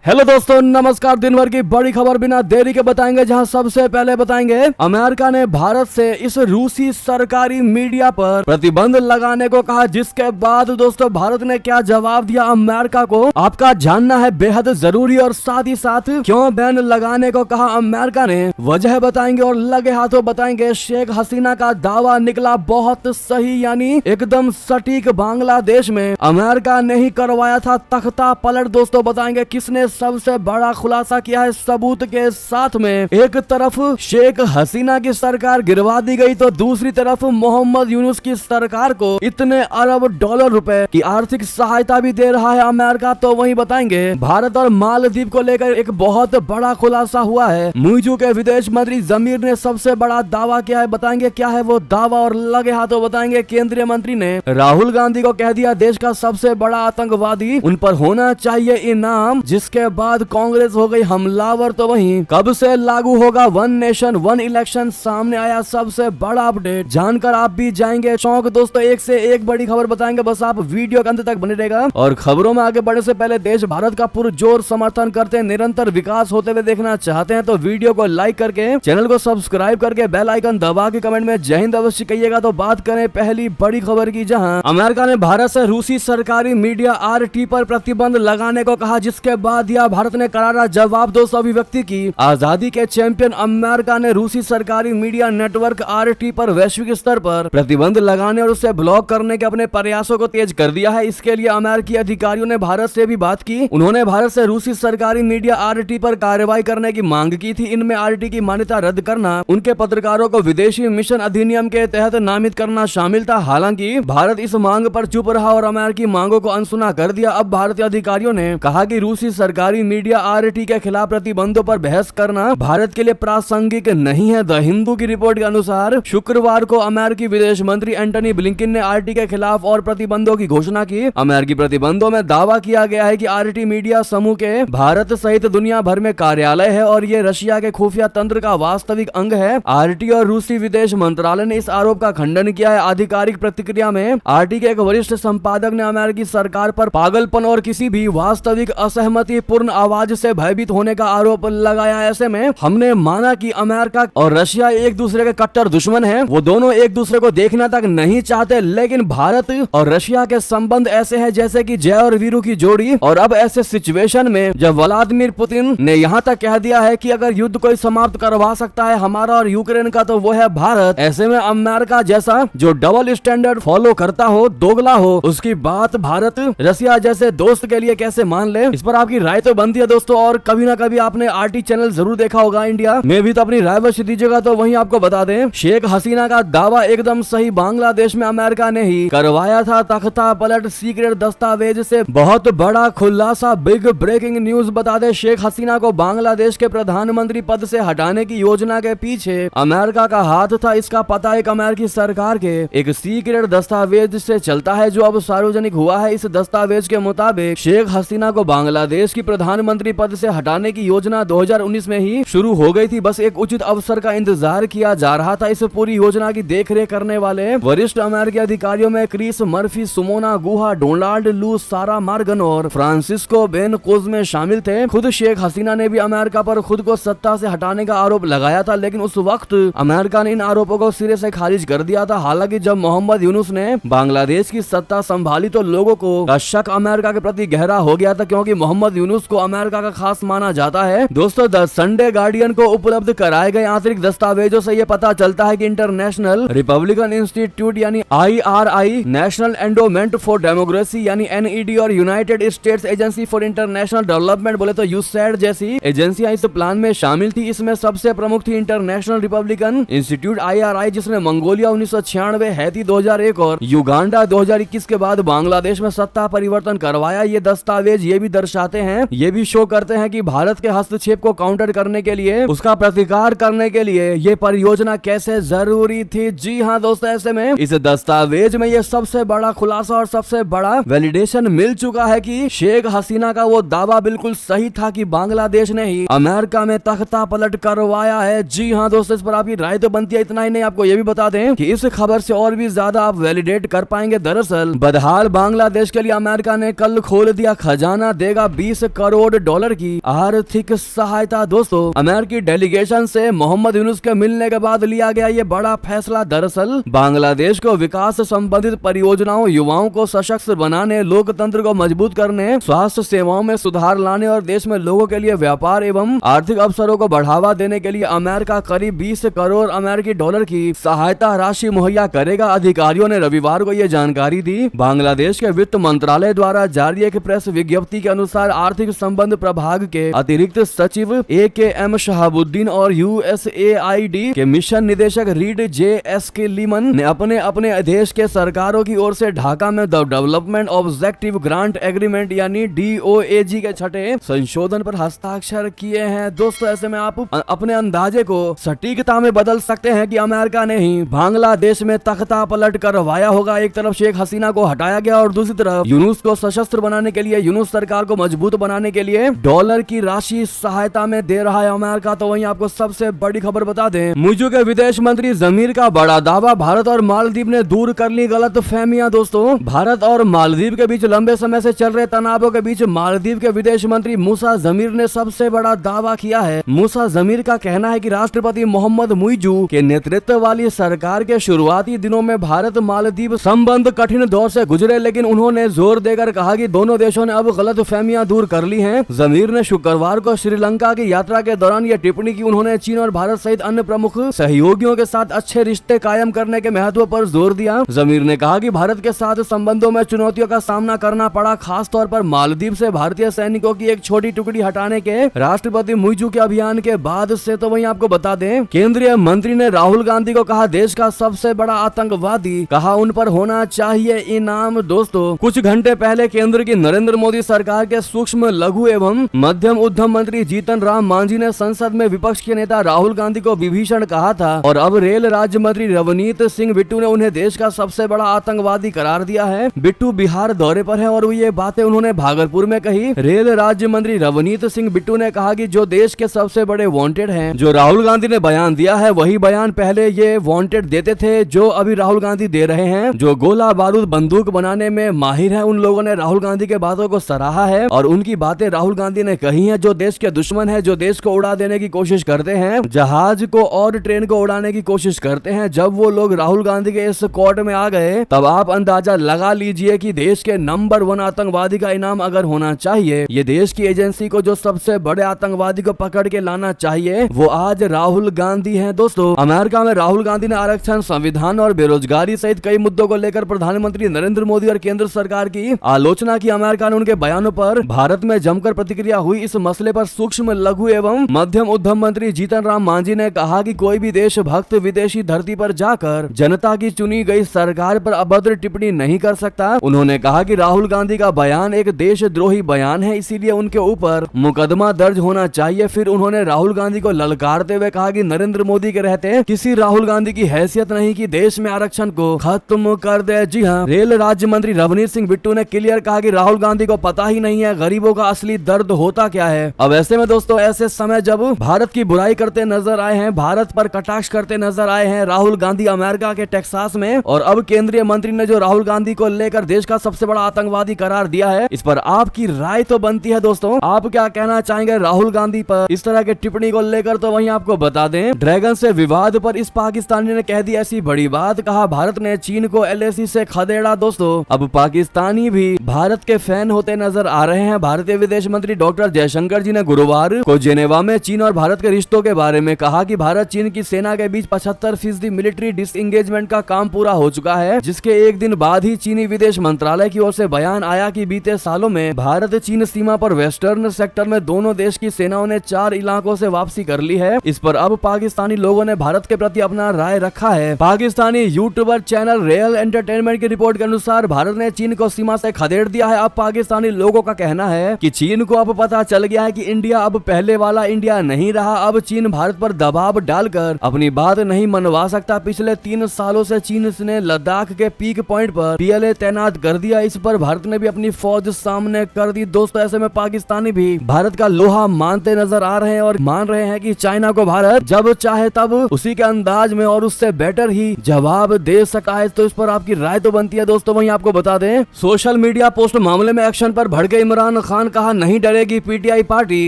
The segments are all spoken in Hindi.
हेलो दोस्तों, नमस्कार। दिन भर की बड़ी खबर बिना देरी के बताएंगे, जहां सबसे पहले बताएंगे अमेरिका ने भारत से इस रूसी सरकारी मीडिया पर प्रतिबंध लगाने को कहा, जिसके बाद दोस्तों भारत ने क्या जवाब दिया अमेरिका को, आपका जानना है बेहद जरूरी। और साथ ही साथ क्यों बैन लगाने को कहा अमेरिका ने, वजह बताएंगे और लगे हाथों बताएंगे। शेख हसीना का दावा निकला बहुत सही, यानी एकदम सटीक। बांग्लादेश में अमेरिका ने ही करवाया था तख्ता पलट। दोस्तों बताएंगे किसने सबसे बड़ा खुलासा किया है सबूत के साथ में। एक तरफ शेख हसीना की सरकार गिरवा दी गई, तो दूसरी तरफ मोहम्मद यूनुस की सरकार को इतने अरब डॉलर रुपए की आर्थिक सहायता भी दे रहा है अमेरिका। तो वही बताएंगे भारत और मालदीव को लेकर एक बहुत बड़ा खुलासा हुआ है। मुइजू के विदेश मंत्री जमीर ने सबसे बड़ा दावा किया है, बताएंगे क्या है वो दावा। और लगे हाथों बताएंगे केंद्रीय मंत्री ने राहुल गांधी को कह दिया देश का सबसे बड़ा आतंकवादी, उन पर होना चाहिए इनाम। जिसके बाद कांग्रेस हो गई हमलावर। तो वहीं कब से लागू होगा वन नेशन वन इलेक्शन, सामने आया सबसे बड़ा अपडेट, जानकर आप भी जाएंगे चौंक। दोस्तों एक से एक बड़ी खबर बताएंगे, बस आप वीडियो के अंत तक बने रहेगा। और खबरों में आगे बढ़ने से पहले देश भारत का पुरजोर समर्थन करते हैं, निरंतर विकास होते हुए देखना चाहते हैं तो वीडियो को लाइक करके चैनल को सब्सक्राइब करके बेल आइकन दबा के कमेंट में जय हिंद अवश्य कहिएगा। तो बात करें पहली बड़ी खबर की, जहां अमेरिका ने भारत से रूसी सरकारी मीडिया RT पर प्रतिबंध लगाने को कहा, जिसके बाद दिया भारत ने करारा जवाब। दोस्तों अभिव्यक्ति की आजादी के चैंपियन अमेरिका ने रूसी सरकारी मीडिया नेटवर्क RT पर वैश्विक स्तर पर प्रतिबंध लगाने और उसे ब्लॉक करने के अपने प्रयासों को तेज कर दिया है। इसके लिए अमेरिकी अधिकारियों ने भारत से भी बात की। उन्होंने भारत से रूसी सरकारी मीडिया RT पर कार्रवाई करने की मांग की थी। इनमें RT की मान्यता रद्द करना, उनके पत्रकारों को विदेशी मिशन अधिनियम के तहत नामित करना शामिल था। हालांकि भारत इस मांग पर चुप रहा और अमेरिकी मांगों को अनसुना कर दिया। अब भारतीय अधिकारियों ने कहा कि रूसी सरकारी मीडिया RT के खिलाफ प्रतिबंधों पर बहस करना भारत के लिए प्रासंगिक नहीं है। द हिंदू की रिपोर्ट के अनुसार शुक्रवार को अमेरिकी विदेश मंत्री एंटनी ब्लिंकन ने RT के खिलाफ और प्रतिबंधों की घोषणा की। अमेरिकी प्रतिबंधों में दावा किया गया है कि RT मीडिया समूह के भारत सहित दुनिया भर में कार्यालय है और ये रशिया के खुफिया तंत्र का वास्तविक अंग है। RT और रूसी विदेश मंत्रालय ने इस आरोप का खंडन किया है। आधिकारिक प्रतिक्रिया में RT के एक वरिष्ठ संपादक ने अमेरिकी सरकार पर पागलपन और किसी भी वास्तविक असहमति पूर्ण आवाज से भयभीत होने का आरोप लगाया। ऐसे में हमने माना कि अमेरिका और रशिया एक दूसरे के कट्टर दुश्मन हैं, वो दोनों एक दूसरे को देखना तक नहीं चाहते। लेकिन भारत और रशिया के संबंध ऐसे हैं जैसे कि जय और वीरू की जोड़ी। और अब ऐसे सिचुएशन में जब व्लादिमीर पुतिन ने यहाँ तक कह दिया है कि अगर युद्ध कोई समाप्त करवा सकता है हमारा और यूक्रेन का, तो वो है भारत। ऐसे में अमेरिका जैसा जो डबल स्टैंडर्ड फॉलो करता हो, दोगला हो, उसकी बात भारत रशिया जैसे दोस्त के लिए कैसे मान ले, इस पर आपकी राय तो बनती है दोस्तों। और कभी ना कभी आपने RT चैनल जरूर देखा होगा इंडिया में भी, तो अपनी राय अवश्य दीजिएगा। तो वहीं आपको बता दें शेख हसीना का दावा एकदम सही, बांग्लादेश में अमेरिका ने ही करवाया था तख्ता पलट। सीक्रेट दस्तावेज से बहुत बड़ा खुलासा, बिग ब्रेकिंग न्यूज। बता दें शेख हसीना को बांग्लादेश के प्रधानमंत्री पद से हटाने की योजना के पीछे अमेरिका का हाथ था। इसका पता एक अमेरिकी सरकार के एक सीक्रेट दस्तावेज से चलता है जो अब सार्वजनिक हुआ है। इस दस्तावेज के मुताबिक शेख हसीना को बांग्लादेश की प्रधानमंत्री पद से हटाने की योजना 2019 में ही शुरू हो गई थी। बस एक उचित अवसर का इंतजार किया जा रहा था। इस पूरी योजना की देखरेख करने वाले वरिष्ठ अमेरिकी अधिकारियों में क्रिस मर्फी, सुमोना गुहा, डोनाल्ड लू, सारा मार्गन और फ्रांसिस्को बेन कोज़मे शामिल थे। खुद शेख हसीना ने भी अमेरिका पर खुद को सत्ता से हटाने का आरोप लगाया था, लेकिन उस वक्त अमेरिका ने इन आरोपों को सिरे से खारिज कर दिया था। हालांकि जब मोहम्मद यूनुस ने बांग्लादेश की सत्ता संभाली तो लोगों को शक अमेरिका के प्रति गहरा हो गया था, क्योंकि मोहम्मद यूनुस को अमेरिका का खास माना जाता है। दोस्तों द संडे गार्डियन को उपलब्ध कराए गए आंतरिक दस्तावेजों से ये पता चलता है कि इंटरनेशनल रिपब्लिकन इंस्टीट्यूट यानी IRI, national endowment for democracy यानी NED और United states agency for international development बोले तो USAID जैसी एजेंसियां इस प्लान में शामिल थी। इसमें सबसे प्रमुख थी इंटरनेशनल रिपब्लिकन इंस्टीट्यूट IRI, जिसने मंगोलिया 1996, हैती 2001 और युगांडा 2021 के बाद बांग्लादेश में सत्ता परिवर्तन करवाया। ये दस्तावेज ये भी दर्शाते हैं, ये भी शो करते हैं कि भारत के हस्तक्षेप को काउंटर करने के लिए, उसका प्रतिकार करने के लिए ये परियोजना कैसे जरूरी थी। जी हाँ दोस्तों, ऐसे में इस दस्तावेज में ये सबसे बड़ा खुलासा और सबसे बड़ा वैलिडेशन मिल चुका है कि शेख हसीना का वो दावा बिल्कुल सही था कि बांग्लादेश ने ही अमेरिका में तख्ता पलट करवाया है। जी हाँ दोस्तों, इस पर आपकी राय तो बनती है। इतना ही नहीं, आपको ये भी बता दें कि इस खबर से और भी ज्यादा आप वैलिडेट कर पाएंगे। दरअसल बदहाल बांग्लादेश के लिए अमेरिका ने कल खोल दिया खजाना, देगा 20 करोड़ डॉलर की आर्थिक सहायता। दोस्तों अमेरिकी डेलीगेशन से मोहम्मद यूनुस के मिलने के बाद लिया गया ये बड़ा फैसला दरअसल बांग्लादेश को विकास संबंधित परियोजनाओं, युवाओं को सशक्त बनाने, लोकतंत्र को मजबूत करने, स्वास्थ्य सेवाओं में सुधार लाने और देश में लोगों के लिए व्यापार एवं आर्थिक अवसरों को बढ़ावा देने के लिए अमेरिका करीब 20 करोड़ अमेरिकी डॉलर की सहायता राशि मुहैया करेगा। अधिकारियों ने रविवार को यह जानकारी दी। बांग्लादेश के वित्त मंत्रालय द्वारा जारी एक प्रेस विज्ञप्ति के अनुसार आर्थिक संबंध प्रभाग के अतिरिक्त सचिव AKM शहाबुद्दीन और USAID के मिशन निदेशक रीड JSK लीमन ने अपने देश के सरकारों की ओर से ढाका में the development objective grant agreement यानी DOAG के छठे संशोधन पर हस्ताक्षर किए हैं। दोस्तों ऐसे में आप अपने अंदाजे को सटीकता में बदल सकते हैं कि अमेरिका ने ही बांग्लादेश में तख्ता पलट करवाया होगा। एक तरफ शेख हसीना को हटाया गया और दूसरी तरफ यूनुस को सशस्त्र बनाने के लिए, यूनुस सरकार को मजबूत बनाने के लिए डॉलर की राशि सहायता में दे रहा है अमेरिका। तो वहीं आपको सबसे बड़ी खबर बता दें, मुजू के विदेश मंत्री जमीर का बड़ा दावा, भारत और मालदीव ने दूर कर ली गलत फहमियां। दोस्तों भारत और मालदीव के बीच लंबे समय से चल रहे तनावों के बीच मालदीव के विदेश मंत्री मूसा जमीर ने सबसे बड़ा दावा किया है। मूसा जमीर का कहना है कि राष्ट्रपति मोहम्मद मुइजू के नेतृत्व वाली सरकार के शुरुआती दिनों में भारत मालदीव संबंध कठिन दौर से गुजरे, लेकिन उन्होंने जोर देकर कहा कि दोनों देशों ने अब गलत फहमियां दूर कर ली हैं। जमीर ने शुक्रवार को श्रीलंका की यात्रा के दौरान यह टिप्पणी की। उन्होंने चीन और भारत सहित अन्य प्रमुख सहयोगियों के साथ अच्छे रिश्ते कायम करने के महत्व पर जोर दिया। जमीर ने कहा कि भारत के साथ संबंधों में चुनौतियों का सामना करना पड़ा, खास तौर पर मालदीव से भारतीय सैनिकों की एक छोटी टुकड़ी हटाने के राष्ट्रपति मुइजू के अभियान के बाद से। तो वहीं आपको बता दें, केंद्रीय मंत्री ने राहुल गांधी को कहा देश का सबसे बड़ा आतंकवादी, कहा उन पर होना चाहिए इनाम। दोस्तों कुछ घंटे पहले केंद्र की नरेंद्र मोदी सरकार के सूक्ष्म, लघु एवं मध्यम उद्यम मंत्री जीतन राम मांझी ने संसद में विपक्ष के नेता राहुल गांधी को विभीषण कहा था और अब रेल राज्य मंत्री रवनीत सिंह बिट्टू ने उन्हें देश का सबसे बड़ा आतंकवादी करार दिया है। बिट्टू बिहार दौरे पर है और ये बातें उन्होंने भागलपुर में कही। रेल राज्य मंत्री रवनीत सिंह बिट्टू ने कहा कि जो देश के सबसे बड़े वांटेड हैं, जो राहुल गांधी ने बयान दिया है वही बयान पहले ये वांटेड देते थे जो अभी राहुल गांधी दे रहे हैं। जो गोला बारूद बंदूक बनाने में माहिर है, उन लोगों ने राहुल गांधी के बातों को सराहा है और उनकी बातें राहुल गांधी ने कही हैं। जो देश के दुश्मन है, जो देश को उड़ा देने की कोशिश करते हैं, जहाज को और ट्रेन को उड़ाने की कोशिश करते हैं, जब वो लोग राहुल गांधी के इस कोर्ट में आ गए तब आप अंदाजा लगा लीजिए कि देश के नंबर 1 आतंकवादी का इनाम अगर होना चाहिए, ये देश की एजेंसी को जो सबसे बड़े आतंकवादी को पकड़ के लाना चाहिए, वो आज राहुल गांधी हैं। दोस्तों अमेरिका में राहुल गांधी ने आरक्षण, संविधान और बेरोजगारी सहित कई मुद्दों को लेकर प्रधानमंत्री नरेंद्र मोदी और केंद्र सरकार की आलोचना की। अमेरिका ने उनके बयानों पर भारत में जमकर प्रतिक्रिया हुई। इस मसले पर सूक्ष्म, लघु एवं मध्यम उद्यम मंत्री जीतन राम मांझी ने कहा कि कोई भी देशभक्त विदेशी धरती पर जाकर जनता की चुनी गई सरकार पर अभद्र टिप्पणी नहीं कर सकता। उन्होंने कहा कि राहुल गांधी का बयान एक देशद्रोही बयान है, इसीलिए उनके ऊपर मुकदमा दर्ज होना चाहिए। फिर उन्होंने राहुल गांधी को ललकारते हुए कहा कि नरेंद्र मोदी के रहते किसी राहुल गांधी की हैसियत नहीं कि देश में आरक्षण को खत्म कर दे। जी हाँ, रेल राज्य मंत्री रवनीत सिंह बिट्टू ने क्लियर कहा कि राहुल गांधी को पता ही नहीं है गरीबों का असली दर्द होता क्या है। अब ऐसे में दोस्तों, ऐसे समय जब भारत की बुराई करते नजर आए हैं, भारत पर कटाक्ष करते नजर आए हैं राहुल गांधी अमेरिका के टेक्सास में, और अब केंद्रीय मंत्री ने जो राहुल गांधी को लेकर देश का सबसे बड़ा आतंकवादी करार दिया है, इस पर आपकी राय तो बनती है। दोस्तों आप क्या कहना चाहेंगे राहुल गांधी पर इस तरह के टिप्पणी को लेकर? तो वहीं आपको बता दें, ड्रैगन से विवाद पर इस पाकिस्तानी ने कह दी ऐसी बड़ी बात, कहा भारत ने चीन को LAC से खदेड़ा। दोस्तों अब पाकिस्तानी भी भारत के फैन होते नजर आ रहे हैं। भारतीय विदेश मंत्री डॉक्टर जयशंकर जी ने गुरुवार को जेनेवा में चीन और भारत के रिश्तों के बारे में कहा कि भारत चीन की सेना के बीच 75% मिलिट्री डिसएंगेजमेंट का काम पूरा हो चुका है, जिसके एक दिन बाद ही चीनी विदेश मंत्रालय की ओर से बयान आया कि बीते सालों में भारत चीन सीमा पर वेस्टर्न सेक्टर में दोनों देश की सेनाओं ने 4 इलाकों से वापसी कर ली है। इस पर अब पाकिस्तानी लोगों ने भारत के प्रति अपना राय रखा है। Pakistani YouTuber channel real entertainment की रिपोर्ट के अनुसार भारत ने चीन को सीमा से खदेड़ दिया है। अब पाकिस्तानी लोगों का कहना है कि चीन को अब पता चल गया है कि इंडिया अब पहले वाला इंडिया नहीं रहा। अब चीन भारत पर दबाव डालकर अपनी बात नहीं मनवा सकता। पिछले 3 सालों से चीन ने लद्दाख के पीक पॉइंट पर PLA तैनात कर दिया। इस पर भारत ने भी अपनी फौज सामने कर दी। दोस्तों ऐसे में पाकिस्तानी भी भारत का लोहा मानते नजर आ रहे हैं और मान रहे हैं कि चाइना को भारत जब चाहे तब उसी के अंदाज में और उससे बेटर ही जवाब दे सकता है। तो इस पर आपकी राय तो बनती है। दोस्तों वहीं आपको बता दें, सोशल मीडिया पोस्ट मामले में एक्शन पर भड़के इमरान खान खान कहा नहीं डरेगी पीटीआई पार्टी,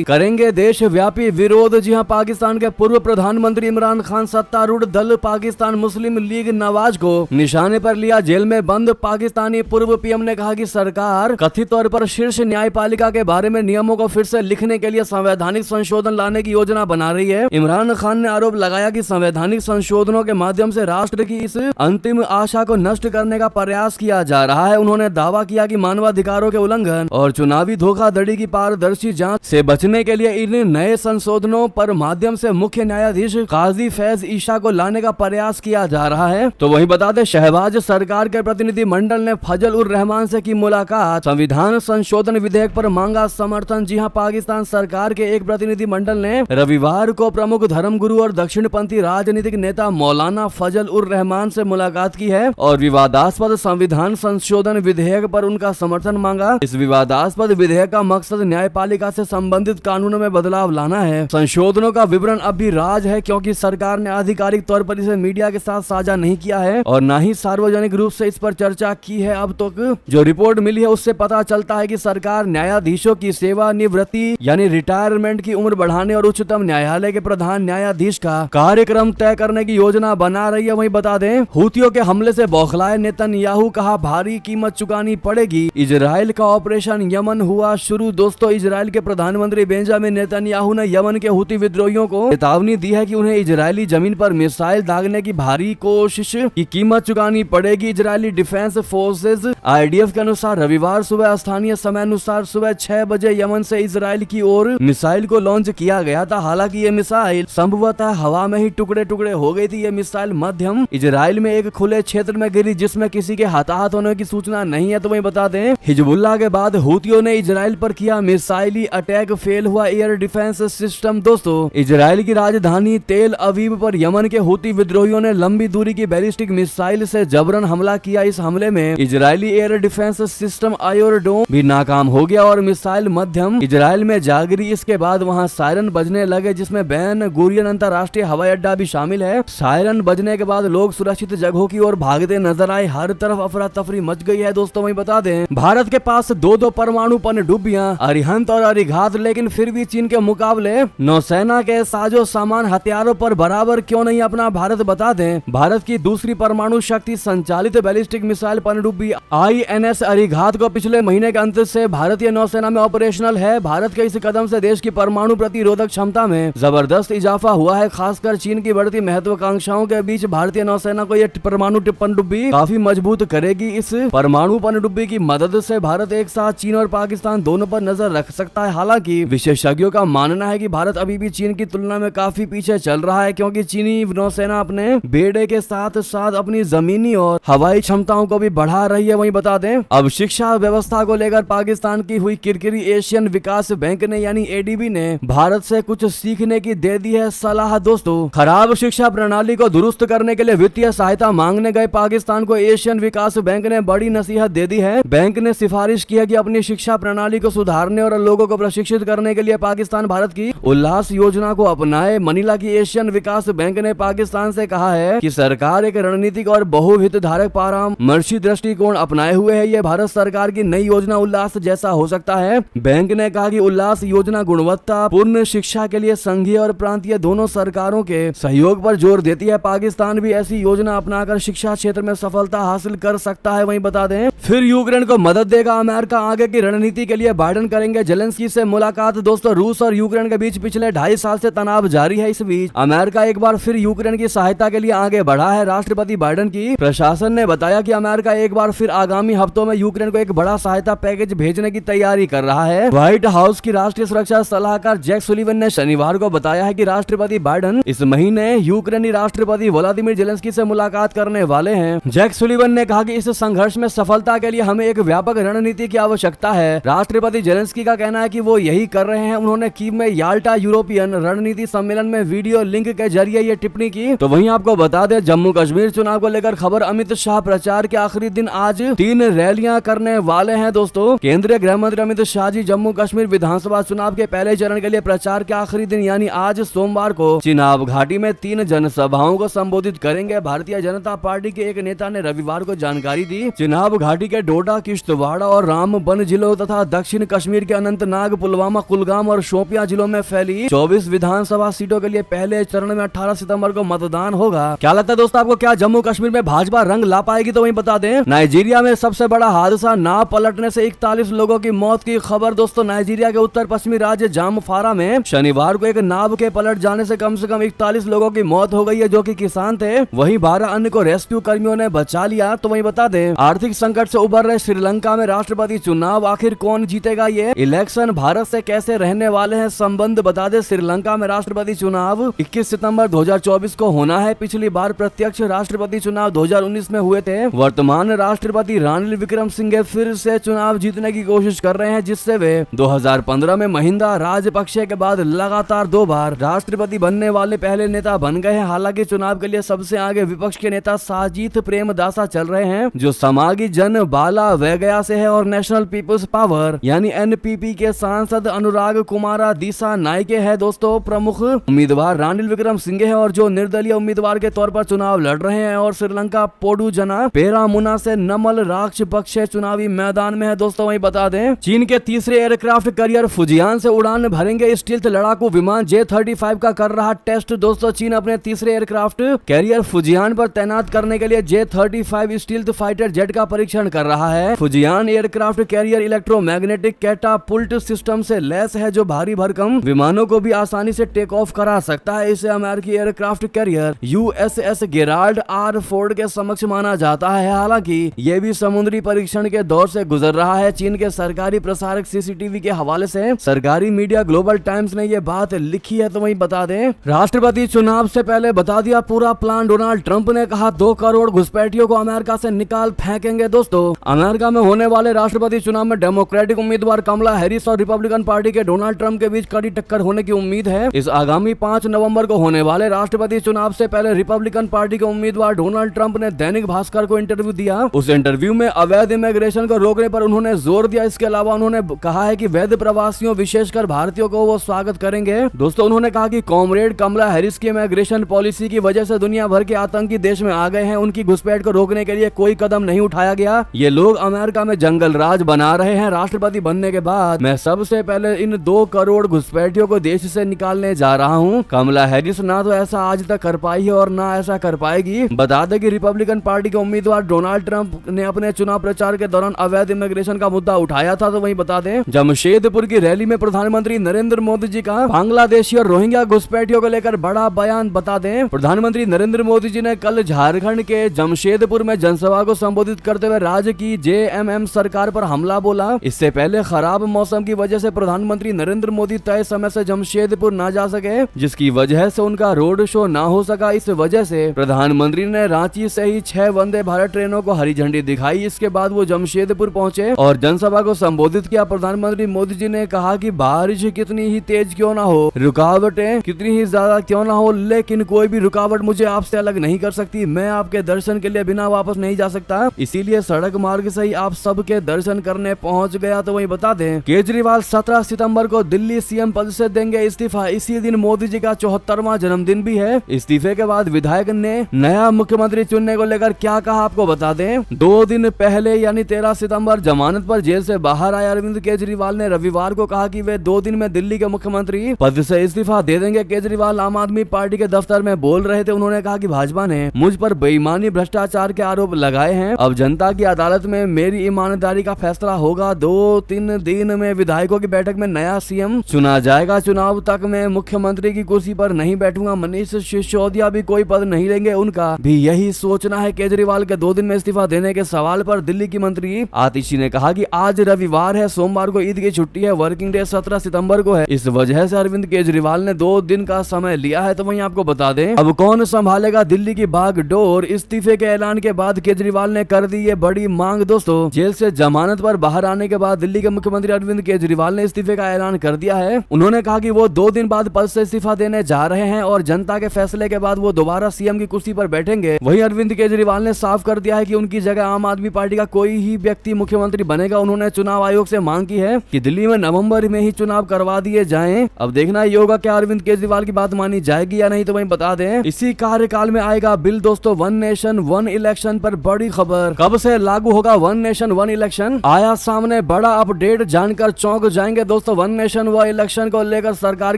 करेंगे देश व्यापी विरोध। जी हां, पाकिस्तान के पूर्व प्रधानमंत्री इमरान खान सत्तारूढ़ दल पाकिस्तान मुस्लिम लीग नवाज को निशाने पर लिया, जेल में बंद। पाकिस्तानी पूर्व पीएम ने कहा कि सरकार कथित तौर पर शीर्ष न्यायपालिका के बारे में नियमों को फिर से लिखने के लिए संवैधानिक संशोधन लाने की योजना बना रही है। इमरान खान ने आरोप लगाया कि संवैधानिक संशोधनों के माध्यम से राष्ट्र की इस अंतिम आशा को नष्ट करने का प्रयास किया जा रहा है। उन्होंने दावा किया कि मानवाधिकारों के उल्लंघन और चुनावी धोखाधड़ी की पारदर्शी जांच से बचने के लिए इन नए संशोधनों पर माध्यम से मुख्य न्यायाधीश काजी फैज ईशा को लाने का प्रयास किया जा रहा है। तो वही बता दें, शहबाज सरकार के प्रतिनिधि मंडल ने फजल उर रहमान से की मुलाकात, संविधान संशोधन विधेयक पर मांगा समर्थन। जी हां, पाकिस्तान सरकार के एक प्रतिनिधि मंडल ने रविवार को प्रमुख धर्मगुरु और दक्षिणपंथी राजनीतिक नेता मौलाना फजल उर रहमान से मुलाकात की है और विवादास्पद संविधान संशोधन विधेयक पर उनका समर्थन मांगा। इस विवादास्पद विधेयक का मकसद न्यायपालिका से संबंधित कानूनों में बदलाव लाना है। संशोधनों का विवरण अब भी राज है क्योंकि सरकार ने आधिकारिक तौर पर इसे मीडिया के साथ साझा नहीं किया है और न ही सार्वजनिक रूप से इस पर चर्चा की है। अब तक जो रिपोर्ट मिली है उससे पता चलता है कि सरकार न्यायाधीशों की सेवानिवृत्ति यानी रिटायरमेंट की उम्र बढ़ाने और उच्चतम न्यायालय के प्रधान न्यायाधीश का कार्यक्रम तय करने की योजना बना रही है। वहीं बता दें, हूतियों के हमले से बौखलाए नेतन्याहू, कहा भारी कीमत चुकानी पड़ेगी। इजराइल का ऑपरेशन यमन हुआ शुरू। दोस्तों, इजराइल के प्रधानमंत्री बेंजामिन नेतन्याहू ने यमन के हूती विद्रोहियों को चेतावनी दी है कि उन्हें इजरायली जमीन पर मिसाइल दागने की भारी कोशिश की कीमत चुकानी पड़ेगी। इजरायली डिफेंस फोर्सेज IDF के अनुसार रविवार सुबह स्थानीय समय अनुसार सुबह 6 बजे यमन से इजराइल की ओर मिसाइल को लॉन्च किया गया था। हालांकि ये मिसाइल संभवतः हवा में ही टुकड़े टुकड़े हो गई थी। ये मिसाइल मध्यम इजराइल में एक खुले क्षेत्र में गिरी जिसमें किसी के हताहत होने की सूचना नहीं है। तो वही बता दें, हिजबुल्लाह के बाद हूतियों ने इजराइल पर किया मिसाइली अटैक, फेल हुआ एयर डिफेंस सिस्टम। दोस्तों, इजराइल की राजधानी तेल अवीव पर यमन के हूती विद्रोहियों ने लंबी दूरी की बैलिस्टिक मिसाइल से जबरन हमला किया। इस हमले में Israeli air defence system iron dome भी नाकाम हो गया और मिसाइल मध्यम इजराइल में जा गिरी। इसके बाद वहां सायरन बजने लगे जिसमें बेन गुरियन अंतर्राष्ट्रीय हवाई अड्डा भी शामिल है। सायरन बजने के बाद लोग सुरक्षित जगहों की ओर भागते नजर आए। हर तरफ अफरा तफरी मच गई है। दोस्तों, वही बता दें, भारत के पास दो परमाणु पनडुब्बियां अरिहंत और अरिघात, लेकिन फिर भी चीन के मुकाबले नौसेना के साजो सामान हथियारों पर बराबर क्यों नहीं अपना भारत। बता दें, भारत की दूसरी परमाणु शक्ति संचालित बैलिस्टिक मिसाइल पनडुब्बी INS अरिघात को पिछले महीने के अंत से भारतीय नौसेना में ऑपरेशनल है। भारत के इस कदम से देश की परमाणु प्रतिरोधक क्षमता में जबरदस्त इजाफा हुआ है। खासकर चीन की बढ़ती महत्वाकांक्षाओं के बीच भारतीय नौसेना को यह परमाणु पनडुब्बी काफी मजबूत करेगी। इस परमाणु पनडुब्बी की मदद से भारत एक साथ चीन और पाकिस्तान दोनों पर नजर रख सकता है। हालांकि विशेषज्ञों का मानना है कि भारत अभी भी चीन की तुलना में काफी पीछे चल रहा है क्योंकि चीनी नौसेना अपने बेड़े के साथ साथ अपनी जमीनी और हवाई क्षमताओं को भी बढ़ा रही है। वहीं बता दें, अब शिक्षा व्यवस्था को लेकर पाकिस्तान की हुई किरकिरी एशियन विकास बैंक ने यानी ADB ने भारत से कुछ सीखने की दे दी है सलाह। दोस्तों, खराब शिक्षा प्रणाली को दुरुस्त करने के लिए वित्तीय सहायता मांगने गए पाकिस्तान को एशियन विकास बैंक ने बड़ी नसीहत दे दी है। बैंक ने सिफारिश की है कि अपनी शिक्षा प्रणाली को सुधारने और लोगों को प्रशिक्षित करने के लिए पाकिस्तान भारत की उल्लास योजना को अपनाए। मनीला की एशियन विकास बैंक ने पाकिस्तान से कहा है कि सरकार एक रणनीतिक और बहुहितधारक परामर्शी दृष्टिकोण अपनाए हुए है। यह भारत सरकार की नई योजना उल्लास जैसा हो सकता है। बैंक ने कहा कि उल्लास योजना गुणवत्ता पूर्ण शिक्षा के लिए संघीय और प्रांतीय दोनों सरकारों के सहयोग पर जोर देती है। पाकिस्तान भी ऐसी योजना अपनाकर शिक्षा क्षेत्र में सफलता हासिल कर सकता है। वहीं बता दें, फिर यूक्रेन को मदद देगा अमेरिका, आगे की रणनीति के लिए बाइडेन करेंगे जेलेंस्की से मुलाकात। दोस्तों, रूस और यूक्रेन के बीच पिछले 2.5 साल से तनाव जारी है। इस बीच अमेरिका एक बार फिर यूक्रेन की सहायता के लिए आगे बढ़ा है। राष्ट्रपति बाइडेन की प्रशासन ने बताया कि अमेरिका एक बार फिर आगामी हफ्तों में यूक्रेन को एक बड़ा सहायता पैकेज भेजने की तैयारी कर रहा है। व्हाइट हाउस की राष्ट्रीय सुरक्षा सलाहकार जैक सुलिवन ने शनिवार को बताया है कि राष्ट्रपति बाइडेन इस महीने यूक्रेनी राष्ट्रपति व्लादिमीर जेलेंस्की से मुलाकात करने वाले हैं। जैक सुलिवन ने कहा कि इस संघर्ष में सफलता के लिए हमें एक व्यापक रणनीति की आवश्यकता है। राष्ट्रपति जेलेंस्की का कहना है कि वो यही कर रहे हैं। उन्होंने कीव में याल्टा यूरोपियन रणनीति सम्मेलन में वीडियो लिंक के जरिए ये टिप्पणी की। तो वहीं आपको बता दें, जम्मू कश्मीर चुनाव को लेकर खबर, अमित शाह प्रचार के आखिरी दिन आज 3 रैलियां करने वाले हैं। दोस्तों, केंद्रीय गृह मंत्री अमित शाह जी जम्मू कश्मीर विधानसभा चुनाव के पहले चरण के लिए प्रचार के आखिरी दिन यानी आज सोमवार को चिनाब घाटी में 3 जनसभाओं को संबोधित करेंगे। भारतीय जनता पार्टी के एक नेता ने रविवार को जानकारी दी। चिनाब घाटी के डोडा, किश्तवाड़ा और रामबन जिलों तथा दक्षिण कश्मीर के अनंतनाग, पुलवामा, कुलगाम और शोपियां जिलों में फैली 24 विधानसभा सीटों के लिए पहले चरण में 18 सितंबर को मतदान होगा। क्या लगता है दोस्तों आपको, क्या जम्मू कश्मीर में भाजपा रंग ला पाएगी? तो वहीं बता दें, नाइजीरिया में सबसे बड़ा हादसा, नाव पलटने से 41 लोगों की मौत की खबर। दोस्तों नाइजीरिया के उत्तर पश्चिमी राज्य जामफारा में शनिवार को एक नाव के पलट जाने से कम 41 लोगों की मौत हो गई है, जो कि किसान थे। वहीं 12 अन्य को रेस्क्यू कर्मियों ने बचा लिया। तो वहीं बता दें, आर्थिक संकट से उबर रहे श्रीलंका में राष्ट्रपति चुनाव, आखिर कौन जीतेगा ये इलेक्शन, भारत से कैसे रहने वाले हैं संबंध। बता दें, श्रीलंका में राष्ट्रपति चुनाव 21 सितंबर 2024 को होना है। पिछली बार प्रत्यक्ष राष्ट्रपति चुनाव 2019 में हुए थे। वर्तमान राष्ट्रपति रानिल विक्रमसिंघे फिर से चुनाव जीतने की कोशिश कर रहे हैं, जिससे वे 2015 में महिंदा राजपक्षे के बाद लगातार 2 बार राष्ट्रपति बनने वाले पहले नेता बन गए हैं। हालांकि चुनाव के लिए सबसे आगे विपक्ष के नेता साजिद प्रेमदासा चल रहे हैं, जो समागी जन बाला वैगया से है, और नेशनल पीपुल्स पावर यानी एनपीपी के सांसद अनुराग कुमारा दिशा नायके है। दोस्तों प्रमुख उम्मीदवार रानिल विक्रमसिंघे है, और जो निर्दलीय उम्मीदवार के तौर पर चुनाव लड़ रहे हैं, और श्रीलंका पोडुजना पेरामुना से नमल राजपक्षे चुनावी मैदान में है। दोस्तों वही बता दें, चीन के तीसरे एयरक्राफ्ट कैरियर फुजियान से उड़ान भरेंगे स्टील्थ लड़ाकू विमान J-35 का कर रहा टेस्ट। दोस्तों चीन अपने तीसरे एयरक्राफ्ट कैरियर फुजियान पर तैनात करने के लिए J-35 स्टील्थ फाइटर जेट का परीक्षण कर रहा है। Fujian aircraft carrier electromagnetic catapult system से लैस है, जो भारी भरकम विमानों को भी आसानी से टेक ऑफ करा सकता है। इसे अमेरिकी aircraft carrier USS Gerald R. Ford के समक्ष माना जाता है। हालांकि ये भी समुद्री परीक्षण के दौर से गुजर रहा है। चीन के सरकारी प्रसारक CCTV के हवाले से सरकारी मीडिया ग्लोबल टाइम्स ने ये बात लिखी है। तो वहीं बता दें, राष्ट्रपति चुनाव से पहले बता दिया पूरा प्लान। डोनाल्ड ट्रंप ने कहा 2 करोड़ घुसपैठियों को अमेरिका से निकाल फेंकेंगे। दोस्तों अमेरिका में होने वाले राष्ट्रपति चुनाव में डेमोक्रेटिक उम्मीदवार कमला हैरिस और रिपब्लिकन पार्टी के डोनाल्ड ट्रंप के बीच कड़ी टक्कर होने की उम्मीद है। इस आगामी 5 नवंबर को होने वाले राष्ट्रपति चुनाव से पहले रिपब्लिकन पार्टी के उम्मीदवार डोनाल्ड ट्रंप ने दैनिक भास्कर को इंटरव्यू दिया। उस इंटरव्यू में अवैध इमिग्रेशन को रोकने पर उन्होंने जोर दिया। इसके अलावा उन्होंने कहा है कि वैध प्रवासियों विशेषकर भारतीयों को वो स्वागत करेंगे। दोस्तों उन्होंने कहा कि कॉमरेड कमला हैरिस की इमिग्रेशन पॉलिसी की वजह से दुनिया भर के आतंकी देश में आ गए हैं। उनकी घुसपैठ को रोकने के लिए कोई कदम नहीं उठाया गया। ये लोग अमेरिका में जंगल राज बना रहे हैं। राष्ट्रपति बनने के बाद मैं सबसे पहले इन 2 करोड़ घुसपैठियों को देश से निकालने जा रहा हूँ। कमला हैरिस ना तो ऐसा आज तक कर पाई है और ना ऐसा कर पाएगी। बता दें कि रिपब्लिकन पार्टी के उम्मीदवार डोनाल्ड ट्रंप ने अपने चुनाव प्रचार के दौरान अवैध इमिग्रेशन का मुद्दा उठाया था। तो वहीं बता दें, जमशेदपुर की रैली में प्रधानमंत्री नरेंद्र मोदी जी का बांग्लादेशी और रोहिंग्या घुसपैठियों को लेकर बड़ा बयान। बता दें, प्रधानमंत्री नरेंद्र मोदी जी ने कल झारखंड के जमशेदपुर में जनसभा को संबोधित करते हुए राज्य की JMM सरकार पर हमला बोला। इससे पहले खराब मौसम की वजह से प्रधानमंत्री नरेंद्र मोदी तय समय से जमशेदपुर न जा सके, जिसकी वजह से उनका रोड शो न हो सका। इस वजह से प्रधानमंत्री ने रांची से ही 6 वंदे भारत ट्रेनों को हरी झंडी दिखाई। इसके बाद वो जमशेदपुर पहुंचे और जनसभा को संबोधित किया। प्रधानमंत्री मोदी जी ने कहा कि बारिश कितनी ही तेज क्यों ना हो, रुकावटें कितनी ही ज्यादा क्यों ना हो, लेकिन कोई भी रुकावट मुझे आपसे अलग नहीं कर सकती। मैं आपके दर्शन के लिए बिना वापस नहीं जा सकता, इसीलिए सड़क मार्ग से ही आप सबके दर्शन करने पहुंच गया। तो वही बता दें, केजरीवाल 17 सितंबर को दिल्ली CM पद से देंगे इस्तीफा। इसी दिन मोदी जी का 74वां जन्मदिन भी है। इस्तीफे के बाद विधायक ने नया मुख्यमंत्री चुनने को लेकर क्या कहा आपको बता दें। 2 दिन पहले यानी 13 सितंबर जमानत पर जेल से बाहर आए अरविंद केजरीवाल ने रविवार को कहा कि वे 2 दिन में दिल्ली के मुख्यमंत्री पद से इस्तीफा दे देंगे। केजरीवाल आम आदमी पार्टी के दफ्तर में बोल रहे थे। उन्होंने कहा कि भाजपा ने मुझ पर बेईमानी भ्रष्टाचार के आरोप लगाए हैं। अब जनता की अदालत में मेरी ईमानदारी का फैसला होगा। 2-3 दिन में विधायकों की बैठक में नया CM चुना जाएगा। चुनाव तक मैं मुख्यमंत्री की कुर्सी पर नहीं बैठूंगा। मनीष सिसोदिया भी कोई पद नहीं लेंगे, उनका भी यही सोचना है। केजरीवाल के 2 दिन में इस्तीफा देने के सवाल पर दिल्ली की मंत्री आतिशी ने कहा कि आज रविवार है, सोमवार को ईद की छुट्टी है, वर्किंग डे 17 सितंबर को है। इस वजह से अरविंद केजरीवाल ने 2 दिन का समय लिया है। तो वहीं आपको बता दें, अब कौन संभालेगा दिल्ली की बागडोर। इस्तीफे के ऐलान के बाद केजरीवाल ने कर दी ये बड़ी मांग। दोस्तों जेल से जमानत पर बाहर आने के बाद दिल्ली के मुख्यमंत्री अरविंद केजरीवाल ने इस्तीफे का ऐलान कर दिया है। उन्होंने कहा कि वो 2 दिन बाद पद से इस्तीफा देने जा रहे हैं और जनता के फैसले के बाद वो दोबारा CM की कुर्सी पर बैठेंगे। वहीं अरविंद केजरीवाल ने साफ कर दिया है कि उनकी जगह आम आदमी पार्टी का कोई ही व्यक्ति मुख्यमंत्री बनेगा। उन्होंने चुनाव आयोग से मांग की है कि दिल्ली में नवंबर में ही चुनाव करवा दिए जाएं। अब देखना ये होगा क्या अरविंद केजरीवाल की बात मानी जाएगी या नहीं। तो वहीं बता दें, इसी कार्यकाल में आएगा बिल। दोस्तों 1 नेशन 1 इलेक्शन पर बड़ी खबर, कब से लागू होगा 1 नेशन 1 इलेक्शन, आया सामने बड़ा बड़ा अपडेट जानकर चौंक जाएंगे दोस्तों। वन नेशन व इलेक्शन को लेकर सरकार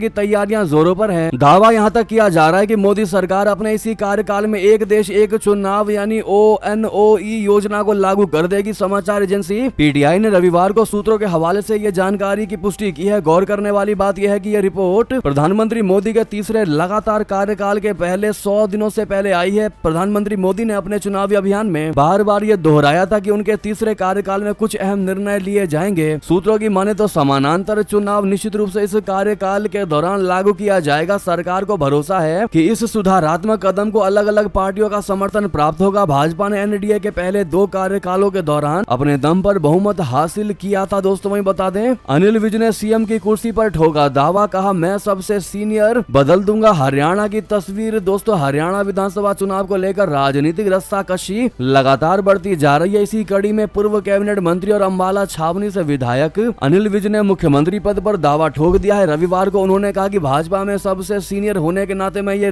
की तैयारियां जोरों पर हैं। दावा यहां तक किया जा रहा है कि मोदी सरकार अपने इसी कार्यकाल में एक देश एक चुनाव यानी ONOE योजना को लागू कर देगी। समाचार एजेंसी PTI ने रविवार को सूत्रों के हवाले से यह जानकारी की पुष्टि की है। गौर करने वाली बात यह है कि यह रिपोर्ट प्रधानमंत्री मोदी के तीसरे लगातार कार्यकाल के पहले 100 दिनों से पहले आई है। प्रधानमंत्री मोदी ने अपने चुनावी अभियान में बार बार ये दोहराया था कि उनके तीसरे कार्यकाल में कुछ अहम निर्णय लिए जाएंगे। सूत्रों की माने तो समानांतर चुनाव निश्चित रूप से इस कार्यकाल के दौरान लागू किया जाएगा। सरकार को भरोसा है कि इस सुधारात्मक कदम को अलग अलग पार्टियों का समर्थन प्राप्त होगा। भाजपा ने NDA के पहले 2 कार्यकालों के दौरान अपने दम पर बहुमत हासिल किया था। दोस्तों वहीं बता दें, अनिल विज ने CM की कुर्सी पर ठोका दावा, कहा मैं सबसे सीनियर, बदल दूंगा हरियाणा की तस्वीर। दोस्तों हरियाणा विधानसभा चुनाव को लेकर राजनीतिक रस्साकशी लगातार बढ़ती जा रही है। इसी कड़ी में पूर्व कैबिनेट मंत्री और अंबाला छावनी से विधायक अनिल विज ने मुख्यमंत्री पद पर दावा ठोक दिया है। रविवार को उन्होंने कहा कि भाजपा में सबसे सीनियर होने के नाते मैं ये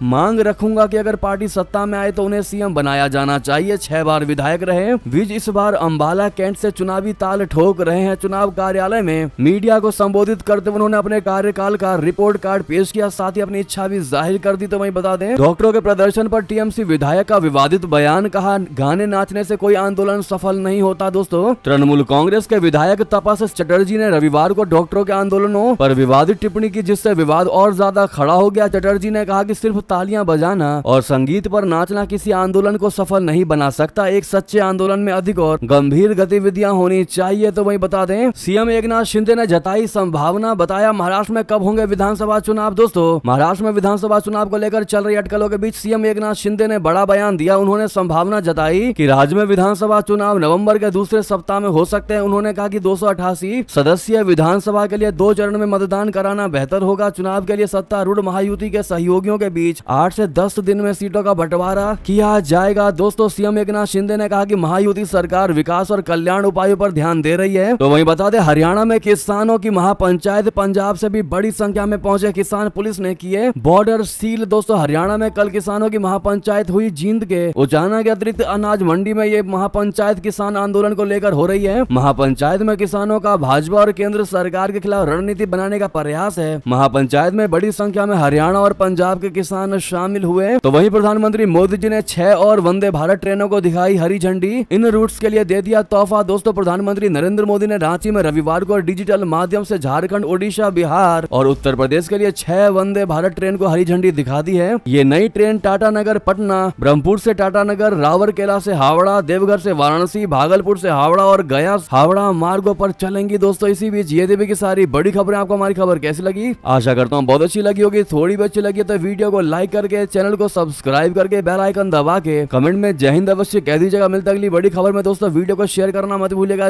मांग रखूंगा कि अगर पार्टी सत्ता में आए तो उन्हें CM बनाया जाना चाहिए। 6 बार विधायक रहे विज इस बार अंबाला कैंट से चुनावी ताल ठोक रहे हैं। चुनाव कार्यालय में मीडिया को संबोधित करते हुए उन्होंने अपने कार्यकाल का रिपोर्ट कार्ड पेश किया, साथ ही अपनी इच्छा भी जाहिर कर दी। तो वहीं बता दें, डॉक्टरों के प्रदर्शन पर TMC विधायक का विवादित बयान, कहा गाने नाचने से कोई आंदोलन सफल नहीं होता। दोस्तों तृणमूल कांग्रेस के विधायक तपस चटर्जी ने रविवार को डॉक्टरों के आंदोलनों पर विवादित टिप्पणी की, जिससे विवाद और ज्यादा खड़ा हो गया। चटर्जी ने कहा कि सिर्फ तालियां बजाना और संगीत पर नाचना किसी आंदोलन को सफल नहीं बना सकता। एक सच्चे आंदोलन में अधिक और गंभीर गतिविधियां होनी चाहिए। तो वहीं बता दें, CM एकनाथ शिंदे ने जताई संभावना, बताया महाराष्ट्र में कब होंगे विधानसभा चुनाव। दोस्तों महाराष्ट्र में विधानसभा चुनाव को लेकर चल रही अटकलों के बीच CM एकनाथ शिंदे ने बड़ा बयान दिया। उन्होंने संभावना जताई कि राज्य में विधानसभा चुनाव नवंबर के दूसरे सप्ताह में हो सकते हैं। उन्होंने कहा कि 288 सदस्यीय विधानसभा के लिए 2 चरण में मतदान कराना बेहतर होगा। चुनाव के लिए सत्तारूढ़ महायुति के सहयोगियों के बीच 8 से 10 दिन में सीटों का बंटवारा किया जाएगा। दोस्तों CM एकनाथ शिंदे ने कहा कि महायुति सरकार विकास और कल्याण उपायों पर ध्यान दे रही है। तो वहीं बता दें, हरियाणा में किसानों की महापंचायत, पंजाब से भी बड़ी संख्या में पहुंचे किसान, पुलिस ने किए बॉर्डर सील। दोस्तों हरियाणा में कल किसानों की महापंचायत हुई। जींद के उचाना के अतिरिक्त अनाज मंडी में ये महापंचायत किसान आंदोलन को लेकर हो रही है। महापंचायत में किसानों का भाजपा और केंद्र सरकार के खिलाफ रणनीति बनाने का प्रयास है। महापंचायत में बड़ी संख्या में हरियाणा और पंजाब के किसान शामिल हुए। तो वहीं प्रधानमंत्री मोदी जी ने 6 और वंदे भारत ट्रेनों को दिखाई हरी झंडी, इन रूट्स के लिए दे दिया तोहफा। दोस्तों प्रधानमंत्री नरेंद्र मोदी ने रांची में रविवार को डिजिटल माध्यम से झारखंड, ओडिशा, बिहार और उत्तर प्रदेश के लिए 6 वंदे भारत ट्रेन को हरी झंडी दिखा दी है। ये नई ट्रेन टाटानगर पटना, ब्रह्मपुर से टाटानगर, रावरकेला से हावड़ा, देवघर से वाराणसी, भागलपुर से हावड़ा और गया हावड़ा मार्गों पर चलेंगी। दोस्तों इसी बीच ये देवी की सारी बड़ी खबरें, आपको हमारी खबर कैसी लगी? आशा करता हूँ बहुत अच्छी लगी होगी। थोड़ी भी अच्छी लगी तो वीडियो को लाइक करके, चैनल को सब्सक्राइब करके, बेल आइकन दबा के कमेंट में जय हिंद अवश्य कह दीजिएगा। मिलता अगली बड़ी खबर में। दोस्तों वीडियो को शेयर करना मत भूलिएगा।